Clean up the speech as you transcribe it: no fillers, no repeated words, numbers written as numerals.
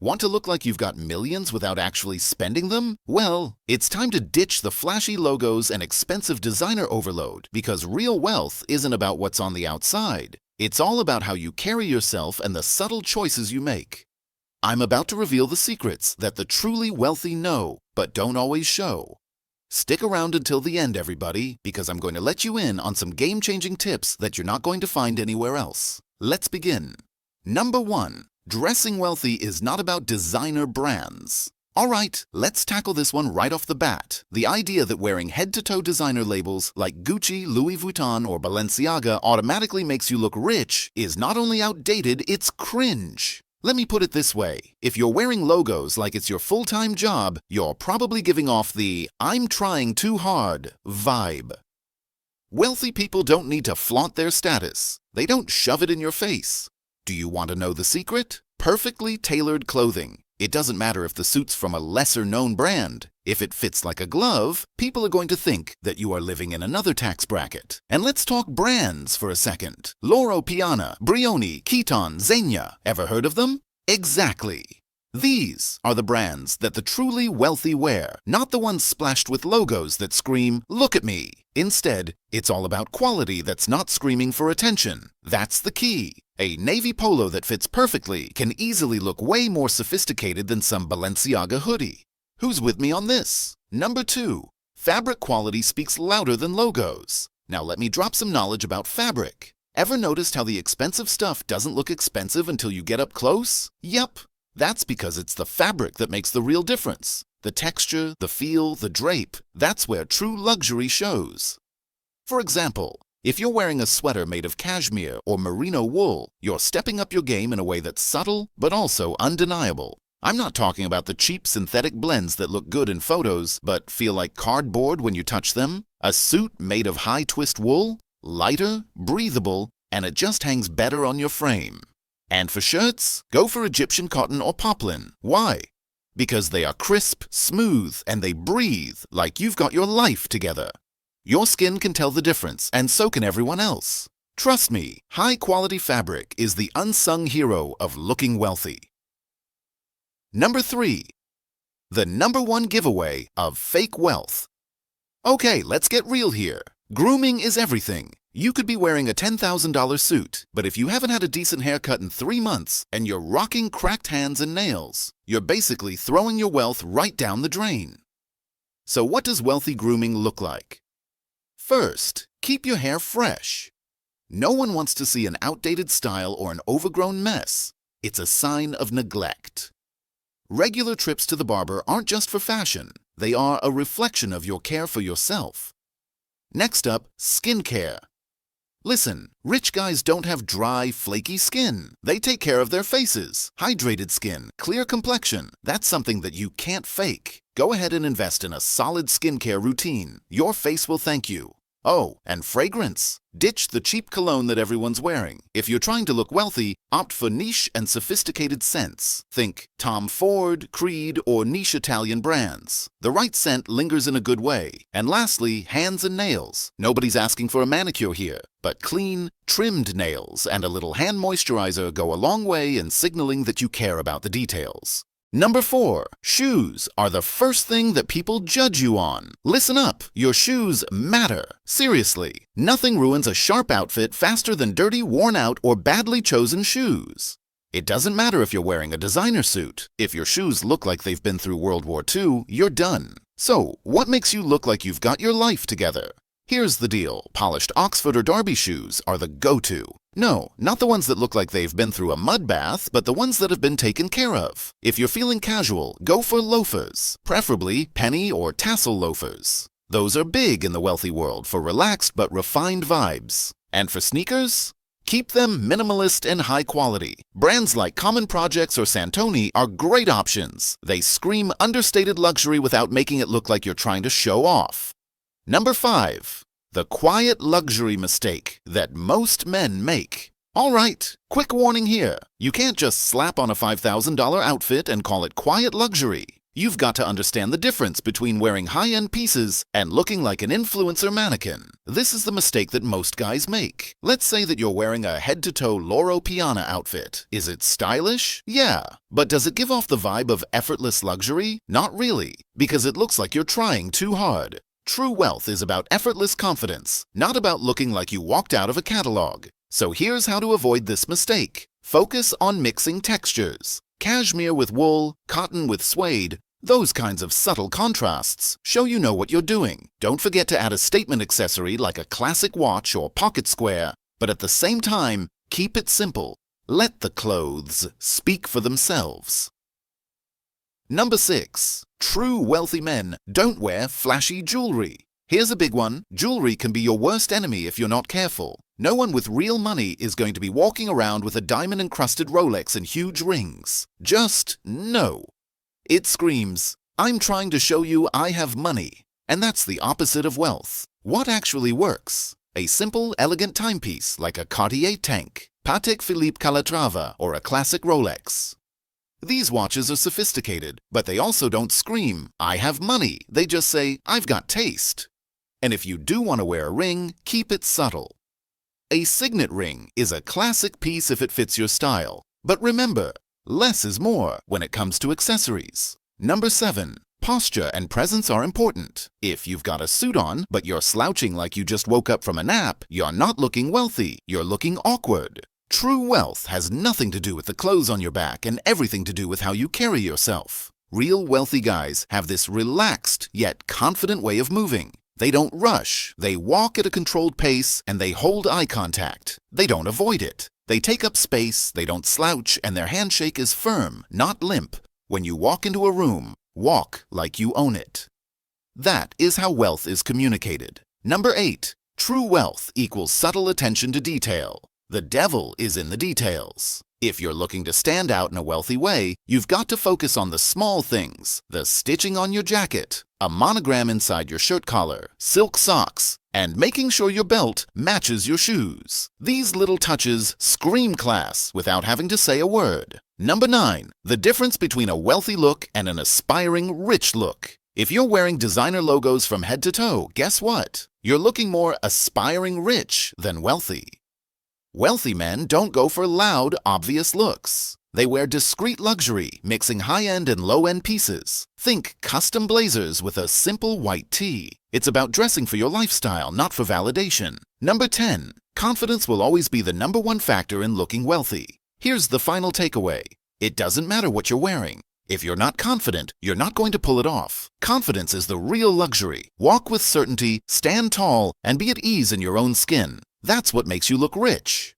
Want to look like you've got millions without actually spending them? Well, it's time to ditch the flashy logos and expensive designer overload because real wealth isn't about what's on the outside. It's all about how you carry yourself and the subtle choices you make. I'm about to reveal the secrets that the truly wealthy know, but don't always show. Stick around until the end, everybody, because I'm going to let you in on some game-changing tips that you're not going to find anywhere else. Let's begin. Number 1. Dressing wealthy is not about designer brands. Alright, let's tackle this one right off the bat. The idea that wearing head-to-toe designer labels like Gucci, Louis Vuitton, or Balenciaga automatically makes you look rich is not only outdated, it's cringe. Let me put it this way. If you're wearing logos like it's your full-time job, you're probably giving off the "I'm trying too hard" vibe. Wealthy people don't need to flaunt their status. They don't shove it in your face. Do you want to know the secret? Perfectly tailored clothing. It doesn't matter if the suit's from a lesser-known brand. If it fits like a glove, people are going to think that you are living in another tax bracket. And let's talk brands for a second. Loro Piana, Brioni, Kiton, Zegna. Ever heard of them? Exactly. These are the brands that the truly wealthy wear, not the ones splashed with logos that scream, "Look at me." Instead, it's all about quality that's not screaming for attention. That's the key. A navy polo that fits perfectly can easily look way more sophisticated than some Balenciaga hoodie. Who's with me on this? Number 2. Fabric quality speaks louder than logos. Now let me drop some knowledge about fabric. Ever noticed how the expensive stuff doesn't look expensive until you get up close? Yep. That's because it's the fabric that makes the real difference. The texture, the feel, the drape, that's where true luxury shows. For example, if you're wearing a sweater made of cashmere or merino wool, you're stepping up your game in a way that's subtle but also undeniable. I'm not talking about the cheap synthetic blends that look good in photos but feel like cardboard when you touch them. A suit made of high-twist wool, lighter, breathable, and it just hangs better on your frame. And for shirts, go for Egyptian cotton or poplin. Why? Because they are crisp, smooth, and they breathe like you've got your life together. Your skin can tell the difference, and so can everyone else. Trust me, high-quality fabric is the unsung hero of looking wealthy. Number 3. The number 1 giveaway of fake wealth. Okay, let's get real here. Grooming is everything. You could be wearing a $10,000 suit, but if you haven't had a decent haircut in 3 months and you're rocking cracked hands and nails, you're basically throwing your wealth right down the drain. So what does wealthy grooming look like? First, keep your hair fresh. No one wants to see an outdated style or an overgrown mess. It's a sign of neglect. Regular trips to the barber aren't just for fashion. They are a reflection of your care for yourself. Next up, skincare. Listen, rich guys don't have dry, flaky skin. They take care of their faces. Hydrated skin, clear complexion. That's something that you can't fake. Go ahead and invest in a solid skincare routine. Your face will thank you. Oh, and fragrance. Ditch the cheap cologne that everyone's wearing. If you're trying to look wealthy, opt for niche and sophisticated scents. Think Tom Ford, Creed, or niche Italian brands. The right scent lingers in a good way. And lastly, hands and nails. Nobody's asking for a manicure here, but clean, trimmed nails and a little hand moisturizer go a long way in signaling that you care about the details. Number 4. Shoes are the first thing that people judge you on. Listen up, your shoes matter. Seriously, nothing ruins a sharp outfit faster than dirty, worn out, or badly chosen shoes. It doesn't matter if you're wearing a designer suit. If your shoes look like they've been through World War II, you're done. So, what makes you look like you've got your life together? Here's the deal. Polished Oxford or Derby shoes are the go-to. No, not the ones that look like they've been through a mud bath, but the ones that have been taken care of. If you're feeling casual, go for loafers, preferably penny or tassel loafers. Those are big in the wealthy world for relaxed but refined vibes. And for sneakers? Keep them minimalist and high quality. Brands like Common Projects or Santoni are great options. They scream understated luxury without making it look like you're trying to show off. Number 5. The quiet luxury mistake that most men make. Alright, quick warning here. You can't just slap on a $5,000 outfit and call it quiet luxury. You've got to understand the difference between wearing high-end pieces and looking like an influencer mannequin. This is the mistake that most guys make. Let's say that you're wearing a head-to-toe Loro Piana outfit. Is it stylish? Yeah. But does it give off the vibe of effortless luxury? Not really, because it looks like you're trying too hard. True wealth is about effortless confidence, not about looking like you walked out of a catalog. So here's how to avoid this mistake. Focus on mixing textures. Cashmere with wool, cotton with suede, those kinds of subtle contrasts show you know what you're doing. Don't forget to add a statement accessory like a classic watch or pocket square, but at the same time, keep it simple. Let the clothes speak for themselves. Number 6. True wealthy men don't wear flashy jewelry. Here's a big one. Jewelry can be your worst enemy if you're not careful. No one with real money is going to be walking around with a diamond-encrusted Rolex and huge rings. Just no. It screams, I'm trying to show you I have money. And that's the opposite of wealth. What actually works? A simple, elegant timepiece like a Cartier Tank, Patek Philippe Calatrava, or a classic Rolex. These watches are sophisticated, but they also don't scream, I have money. They just say, I've got taste. And if you do want to wear a ring, keep it subtle. A signet ring is a classic piece if it fits your style. But remember, less is more when it comes to accessories. Number 7. Posture and presence are important. If you've got a suit on, but you're slouching like you just woke up from a nap, you're not looking wealthy, you're looking awkward. True wealth has nothing to do with the clothes on your back and everything to do with how you carry yourself. Real wealthy guys have this relaxed yet confident way of moving. They don't rush, they walk at a controlled pace, and they hold eye contact. They don't avoid it. They take up space, they don't slouch, and their handshake is firm, not limp. When you walk into a room, walk like you own it. That is how wealth is communicated. Number 8. True wealth equals subtle attention to detail. The devil is in the details. If you're looking to stand out in a wealthy way, you've got to focus on the small things, the stitching on your jacket, a monogram inside your shirt collar, silk socks, and making sure your belt matches your shoes. These little touches scream class without having to say a word. Number 9. The difference between a wealthy look and an aspiring rich look. If you're wearing designer logos from head to toe, guess what? You're looking more aspiring rich than wealthy. Wealthy men don't go for loud, obvious looks. They wear discreet luxury, mixing high-end and low-end pieces. Think custom blazers with a simple white tee. It's about dressing for your lifestyle, not for validation. Number 10. Confidence will always be the number one factor in looking wealthy. Here's the final takeaway. It doesn't matter what you're wearing. If you're not confident, you're not going to pull it off. Confidence is the real luxury. Walk with certainty, stand tall, and be at ease in your own skin. That's what makes you look rich.